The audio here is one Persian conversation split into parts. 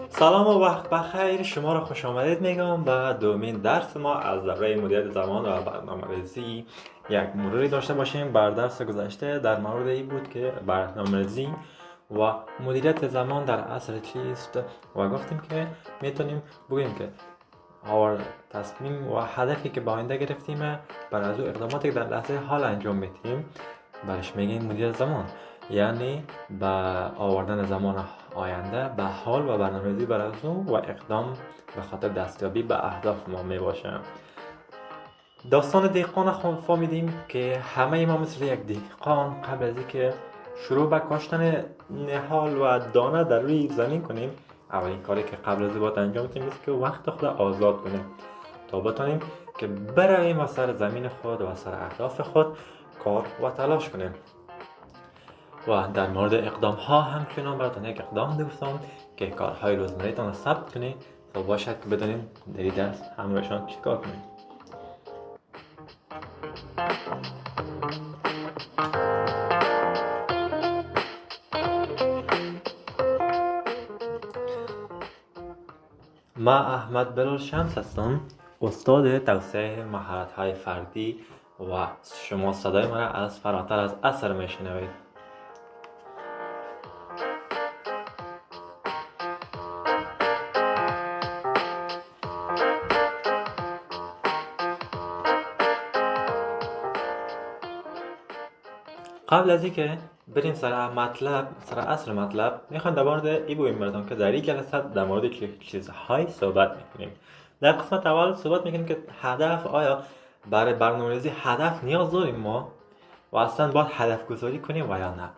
سلام و وقت بخیر، شما را خوش آمدید میگم به دومین درس ما از دوره مدیریت زمان و برنامه‌ریزی. یک مروری داشته باشیم بر درس گذشته در مورد این بود که برنامه‌ریزی و مدیریت زمان در اصل چیست و گفتیم که میتونیم بگوییم که تصمیم و هدفی که با آینده گرفتیم بر از او اقداماتی که در لحظه حال انجام میدیم برش میگیم مدیریت زمان، یعنی به آوردن زمان آینده به حال و برنامه‌ریزی بر از اون و اقدام به خاطر دستیابی به اهداف ما می باشه. داستان دهقان فهمیدیم که همه ما مثل یک دهقان قبل از اینکه شروع به کاشتن نهال و دانه در روی زمین کنیم، اولین کاری که قبل از این باید انجام بدیم است که وقت خود آزاد کنیم تا بتونیم که برویم و سر زمین خود و سر اهداف خود کار و تلاش کنیم. و در مورد اقدام ها همچنان براتون یک اقدام دوستان که کارهای روزمره تان ثبت کنید تا باشد که بدانیم در این درس همراهشان چیکار کنیم. ما احمد بلال شمس هستم، استاد توسعه مهارت های فردی و شما صدای ما را از فراتر از عصر میشنوید. قبل از اینکه بریم سر اصل مطلب میخوام در مورد این بگویم براتون که در این جلسه در مورد چیزهای صحبت میکنیم. در قسمت اول صحبت میکنیم که هدف، آیا برای برنامه‌ریزی هدف نیاز داریم ما و اصلا باید هدف گذاری کنیم و یا نه.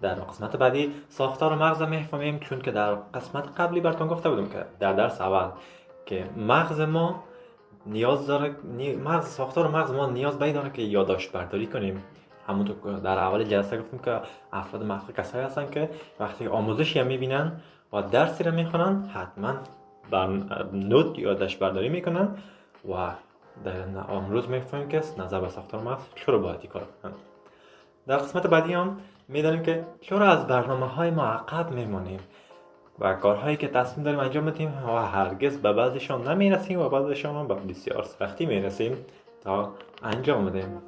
در قسمت بعدی ساختار مغز میفهمیم، چون که در قسمت قبلی براتون گفته بودم که در درس اول که مغز ما نیاز داره، ساختار مغز ما نیاز به این داره که یادداشت برداری کنیم. همونطور که در اول جلسه گفتیم که افراد موفق کسایی هستن که وقتی آموزشی میبینن و درسی رو میخونن حتما نوت یادداشت برداری میکنن و در امروز میفهمیم که نظر به ساختار مغز چرا باید کار کنن. در قسمت بعدی هم میدانیم که چرا از برنامه‌های ما عقب میمونیم و کارهایی که تصمیم داریم انجام بدیم و هرگز به بعضیشان نمیرسیم و بعضیشان هم به بسیار سختی میرسیم تا انجام بدیم.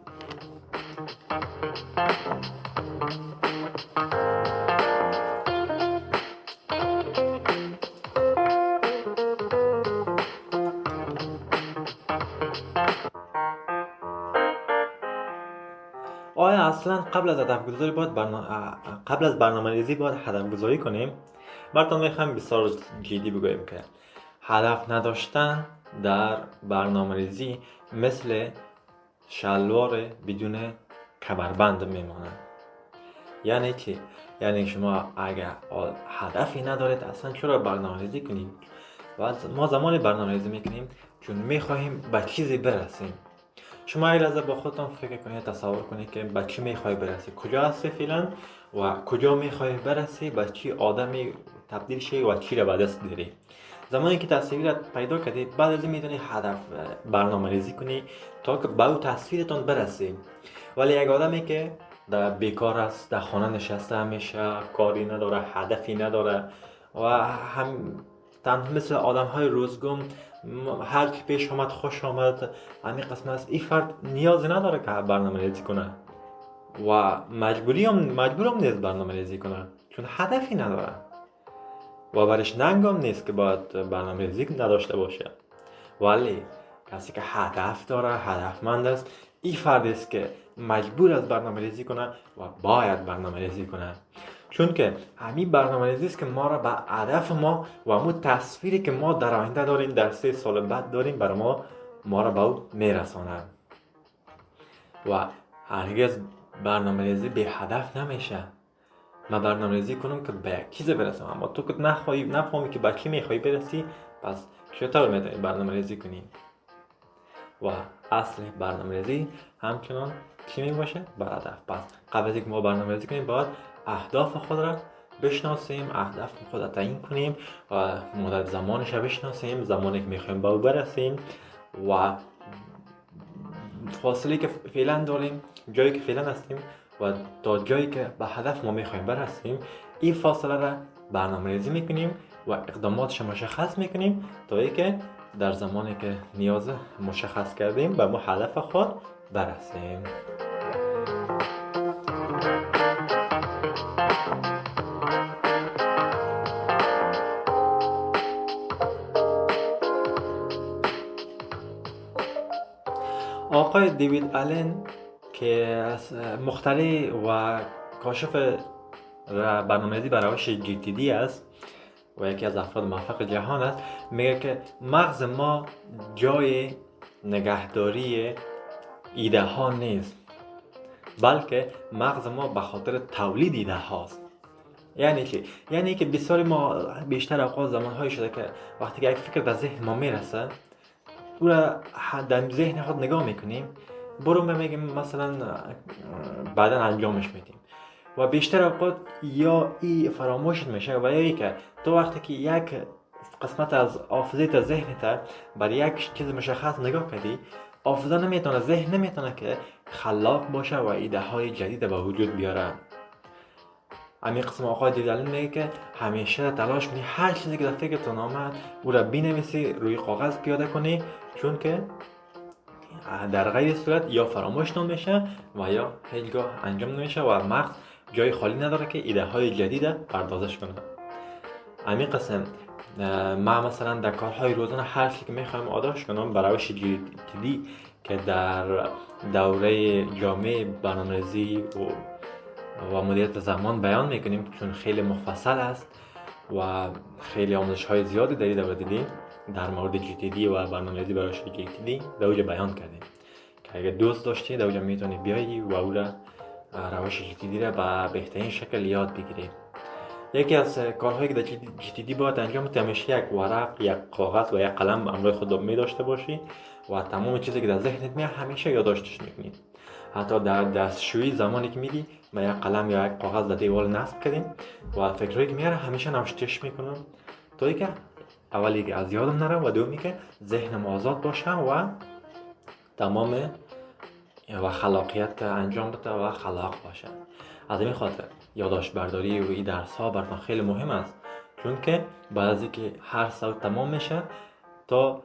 آیا اصلا قبل از برنامه‌ریزی باید هدف گذاری کنیم؟ براتون میخوام بسیار جدی بگویم که هدف نداشتن در برنامه‌ریزی مثل شلوار بدون کمربند میمونه. یعنی چی؟ یعنی شما اگر هدفی ندارید اصلا چرا برنامه‌ریزی کنید؟ و ما زمان برنامه‌ریزی میکنیم چون میخواهیم به چیزی برسیم. شما یه لحظه با خودتون فکر کنید، تصور کنید که به چی میخوای برسی، کجا هستی فعلا و کجا میخوای برسی، به چی آدمی تبدیل شی و چی را به دست بیاری. زمانی که تصویرت پیدا کردی بعد از این میتونی هدف برنامه‌ریزی کنی تا که به اون تصویرتون برسی. ولی یک آدمی که در بیکار است، در خانه نشسته همیشه، کاری نداره، هدفی نداره و هم مثل آدم‌های روزگم هر کی پیش آمد خوش آمد، همین قسم است. این فرد نیازی نداره که برنامه‌ریزی کنه و مجبورم نیست برنامه‌ریزی کنه چون هدفی نداره و برش ننگام نیست که باید برنامه‌ریزی نداشته باشه. ولی کسی که هدف داره، هدفمند است، این فرد است که مجبور است برنامه‌ریزی کنه و باید برنامه‌ریزی کنه، چون که همین برنامه‌ریزی است که ما را به هدف ما و همون تصویری که ما در آینده داریم، در 3 سال بعد داریم، برای ما را به او میرسانه. و هرگز برنامه‌ریزی به هدف نمیشه. ما برنامه‌ریزی کنم که به چیز برسم، اما تو که نفهمی که به چی میخوای برسی، پس چطور میتونی برنامه‌ریزی کنی؟ و اصل برنامه‌ریزی همچنان چی میباشه؟ بر هدف. پس قبل از اینکه ما برنامه‌ریزی کنیم باید اهداف خود را بشناسیم، اهداف خود را تعیین کنیم و مدت زمانش را بشناسیم، زمانی که میخوایم به او برسیم و فاصله که فعلا داریم، جایی که فعلا هستیم و تا جایی که به هدف ما میخوایم برسیم این فاصله را برنامه‌ریزی میکنیم و اقداماتش مشخص میکنیم تا اینکه در زمانی که نیاز مشخص کردیم به ما هدف خود برسیم. آقای دیوید آلن که مخترع و کاشف برنامه‌ریزی برای روش GTD است و یکی از افراد موفق جهان است، میگه که مغز ما جای نگهداری ایده ها نیست، بلکه مغز ما به خاطر تولید ایده هاست. یعنی چی؟ یعنی که بسیاری ما بیشتر اوقات زمانهایی شده که وقتی که یک فکر در ذهن ما میرسه او را در ذهن خود نگاه میکنیم، برو میگیم مثلا بعدا انجامش میدیم و بیشتر اوقات یا ای فراموش میشه و یا ای که تو وقتی که یک قسمت از حافظه ذهنت برای یک چیز مشخص نگاه کردی، حافظه نمیتونه، ذهن نمیتونه که خلاق باشه و ایده های جدید به وجود بیاره. همین قسم آقای دیوید آلن میگه که همیشه تلاش کنی هر چیزی که در فکرتون آمد او را بنویسی، روی کاغذ پیاده کنی، چون که در غیر صورت یا فراموش نمیشه و یا هیچگاه انجام نمیشه و مغز جای خالی نداره که ایده های جدید پردازش کنه. همین قسم ما مثلا در کارهای روزانه هر چیزی که میخوایم عادت کنم برای روش GTD که در دوره جامعه برنامه‌ریزی و مدیریت زمان بیان میکنیم، چون خیلی مفصل است و خیلی آموزش های زیادی در این دوره دیدیم در مورد GTD و برنامه‌ریزی برای GTD در اوجا بیان کردیم که اگه دوست داشتی در اوجا میتونی بیایی و او را روش GTD را به بهترین شکل یاد بگیری. یکی از کارهایی که در GTD باید انجام بدی همیشه یک ورق، یک کاغذ و یک قلم همراه خود می داشته باشی و تمام چیزی که در ذهنت میاد همیشه یادداشتش میکنی. حتی در دستشویی زمانی که میگی ما یک قلم یا یک کاغذ در دیوار نصب کردیم و فکرایی که میاره همیشه نوشتش میکنم تا اینکه اولی که از یادم نره و دومی که ذهنم آزاد باشه و تمام و خلاقیت که انجام بده و خلاق باشه. از این خاطر یادداشت برداری و این درس ها براتون خیلی مهم است، چون که بعد از اینکه هر سال تمام میشه تا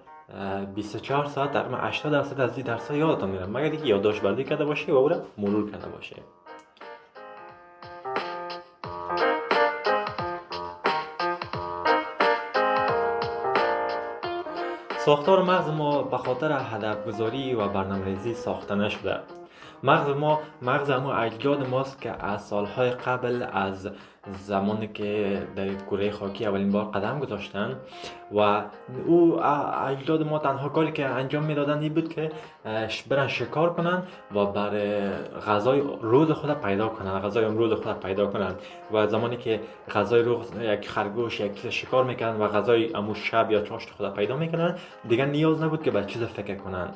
24 ساعت تقریبا 80% از این درس ها یادتون میره مگر اینکه یادداشت برداری کرده باشی و او را مرور کرده باشی. ساختار مغز ما به خاطر هدف گذاری و برنامه‌ریزی ساخته نشده. مغز ما اجداد ماست که از سالهای قبل از زمانی که در کره خاکی اولین بار قدم گذاشتن و او اجداد ما تنها کاری که انجام میدادن این بود که برن شکار کنن و برای غذای روز خود پیدا کنن، غذای امروز خود پیدا کنن و زمانی که غذای روز یک خرگوش یک چیز شکار میکنن و غذای امو شب یا چاشت خود پیدا میکنن، دیگه نیاز نبود که به چیز فکر کنن.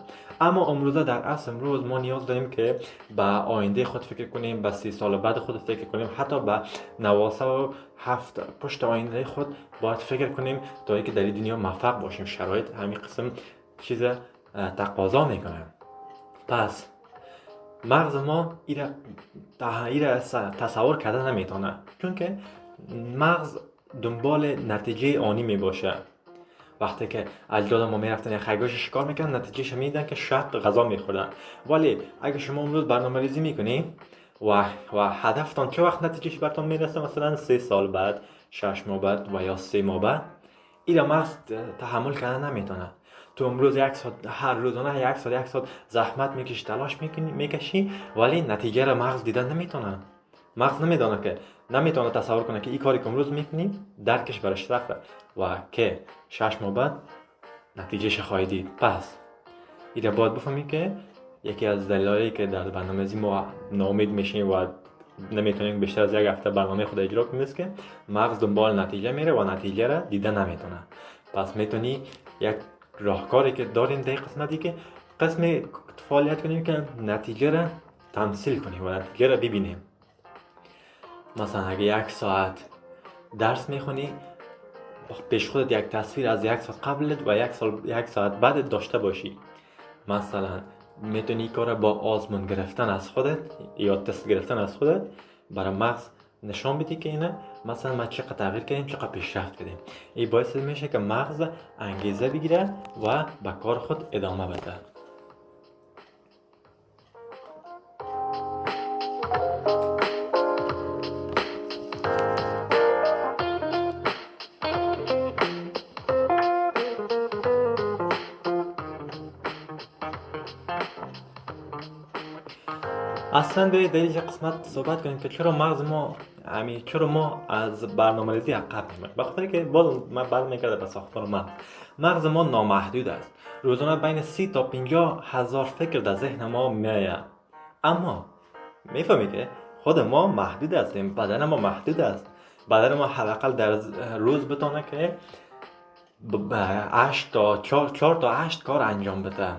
اما امروزه در عصر امروز ما نیاز داریم که به آینده خود فکر کنیم، به 30 سال بعد خود فکر کنیم، حتی به 97 پشت آینده خود باید فکر کنیم تا اینکه در این دنیا موفق باشیم. شرایط همین قسم چیز تقاضا میکنه. پس مغز ما ایره تصور کرده نمیتونه، چون که مغز دنبال نتیجه آنی میباشه. وقتی که اجداد ما میرفتن خرگوش شکار میکنن نتیجهش میدن که شب غذا میخوردن. ولی اگه شما امروز برنامه‌ریزی میکنی و هدفتان چه وقت نتیجهش براتون میرسه، مثلا 3 سال بعد، 6 ماه بعد و یا 3 ماه بعد، اینا مغز تحمل کردن نمیتونه. تو امروز یک ساعت هر روزانه یک ساعت زحمت میکشی، تلاش میکشی، ولی نتیجه را مغز دیدن نمیتونه. مغز نمیتونه تصور کنه که این کاری که امروز میکنی درکش برش رفته و که 6 ماه بعد نتیجهش خواهی دید. پس اینا باید بفهمی که یکی از دلایلی که در برنامه‌ریزی ما ناامید میشیم و نمیتونیم بیشتر از یک هفته برنامه خود اجرا کنیم است که مغز دنبال نتیجه میره و نتیجه را دیده نمیتونه. پس میتونی یک راهکاری که داریم در قسمتی که قسم فعالیت کنیم که نتیجه را تمثیل کنیم و نتیجه را ببینیم. مثلا اگه 1 ساعت درس میخونی، پیش خودت یک تصویر از 1 ساعت قبلت و 1 ساعت بعد داشته باشی. مثلا میتونی کار با آزمون گرفتن از خودت یا تست گرفتن از خودت برای مغز نشان بدی که اینه مثلا ما چقدر تغییر کردیم، چقدر پیشرفت کردیم. این باعث میشه که مغز انگیزه بگیره و به کار خود ادامه بده. اصلا به یک قسمت صحبت کنیم که چرا مغز ما چرا ما از برنامه‌ریزی عقب میمونیم. بخاطر که باز من برمیگرده به ساختار مغز ما نامحدود است. روزانه بین 30 تا 50 هزار فکر در ذهن ما میآید. اما میفهمی که خود ما محدود هستیم، بدن ما محدود است. بدن ما حداقل در روز بتونه که 4 تا 8 کار انجام بده.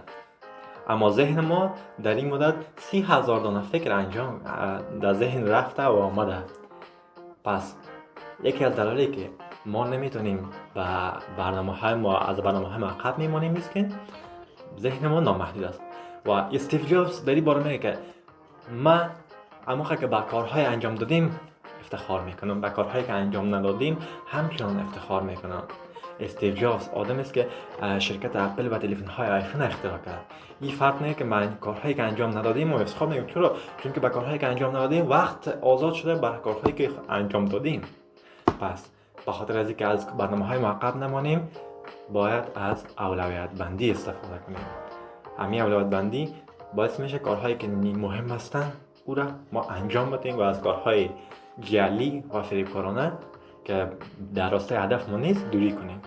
اما ذهن ما در این مدت 30,000 دانه فکر انجام در ذهن رفته و آمده. پس یکی از دلایلی که ما نمیتونیم به برنامه‌های ما عقب میمونیم است که ذهن ما نامحدود است. و استیو جابز در این باره میگه که ما موقعی که به کارهای انجام دادیم افتخار میکنم، به کارهایی که انجام ندادیم همچنان افتخار میکنم. استیو جابز آدم است که شرکت اپل و تلفن‌های آیفون اختراع کرد. این فرق نه که من کارهایی که انجام ندادیم و افتخار میکنم. چرا؟ چون که به کارهایی که انجام ندادیم وقت آزاد شده برای کارهایی که انجام دادیم. پس به خاطر از اینکه از برنامه‌های معقب نمانیم باید از اولویت بندی استفاده کنیم. همین اولویت بندی باعث میشه کارهایی که مهم هستن او را ما انجام بدیم و از کارهای جعلی و فریبکارانه که در راستای هدف ما نیست دوری کنیم.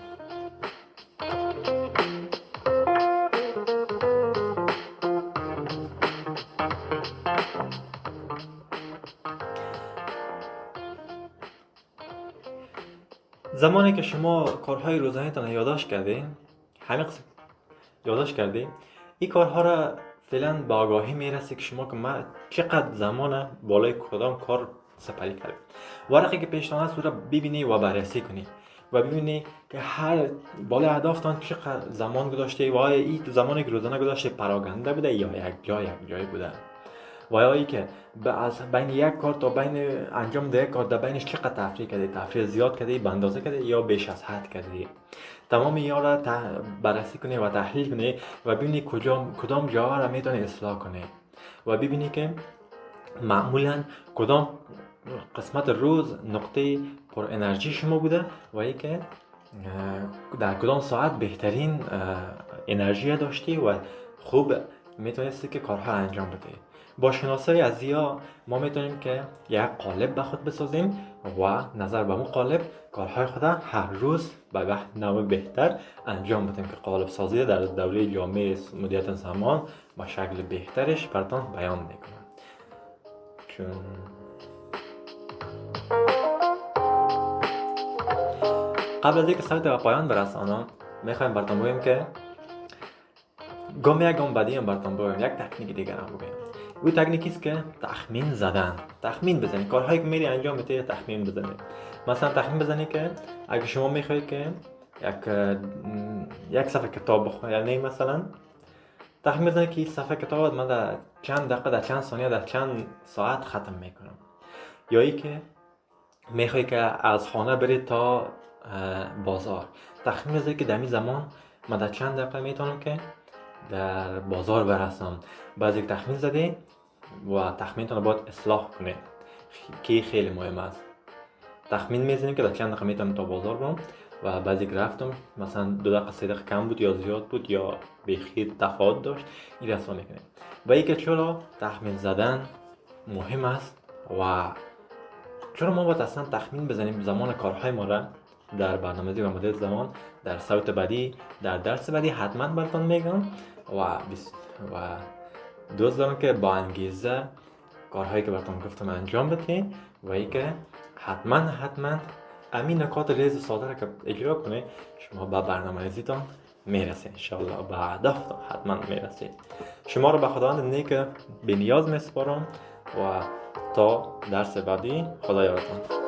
زمانی که شما کارهای روزانه‌تان یادداشت کردید، این کارها را فعلا به آگاهی میرسه که شما که ما چقدر زمان بالای کدام کار سپری کردیم. ورقی که پیشتان است را ببینی و بررسی کنی و ببینی که هر بالای اهدافتان چقدر زمان گذاشته و آیا این زمانی که روزانه گذاشته پراگنده بوده یا یک جای بوده و یا ای که از بین یک کار تا بین انجام ده کار در بینش چقدر تفریح کردی، تفریح زیاد کردی، به اندازه کردی یا بیش از حد کردی. تمام اینا را بررسی کنی و تحلیل کنی و ببینی کدام جاها را میتونی اصلاح کنی و ببینی که معمولا کدام قسمت روز نقطه پر انرژی شما بوده و ای که در کدام ساعت بهترین انرژی داشتی و خوب میتونستی که کارها انجام بدی. با شناسایی از یا ما میتونیم که یک قالب به خود بسازیم و نظر به اون قالب کارهای خود هر روز به نوع بهتر انجام بدیم که قالب سازی در دوره جامعه مدیریت زمان با شکل بهترش براتون بیان میکنم. چون قبل از اینکه صحبت به پایان برسانم میخوایم براتون بگیم که گام بعدی هم براتون بگیم یک تکنیک دیگر هم بگیم. او تکنیکی است که تخمین بزنی. کارهایی که میری انجام میدی تخمین بزنی. مثلا تخمین بزنی که اگه شما میخوای که یک صفحه کتاب بخونی، یعنی مثلا تخمین بزنی که این صفحه کتاب من در چند دقیقه، در چند ثانیه، در چند ساعت ختم میکنم. یا ای که میخوای که از خانه بری تا بازار، تخمین بزنی که در این زمان من در چند دقیقه میتونم که در بازار برسم. بعضی تخمین زدی و تخمینتون رو باید اصلاح کنید که خیلی مهم است. تخمین میزنیم که در چند دقیقه میتونم تا بازار برم و بعضی رفتم مثلا 2 دقیقه 3 دقیقه کم بود یا زیاد بود یا بیخی تفاوت داشت، این را اصلاح میکنیم. و اینکه چرا تخمین زدن مهم است و چرا ما باید اصلا تخمین بزنیم زمان کارهای ما را در برنامه‌ریزی و مدیریت زمان در صوت بعدی، در درس بعدی حتما براتون میگم و دوست دارم که با انگیزه کارهایی که براتون گفتم انجام بدین و اینکه حتما همین نکات ریز ساده را که اجرا کنید شما به برنامه‌ریزیتون میرسید، ان شاء الله به هدفتون حتما میرسید. شما رو به خداوند نیک بی‌نیاز میسپارم و تا درس بعدی خدا یارتون.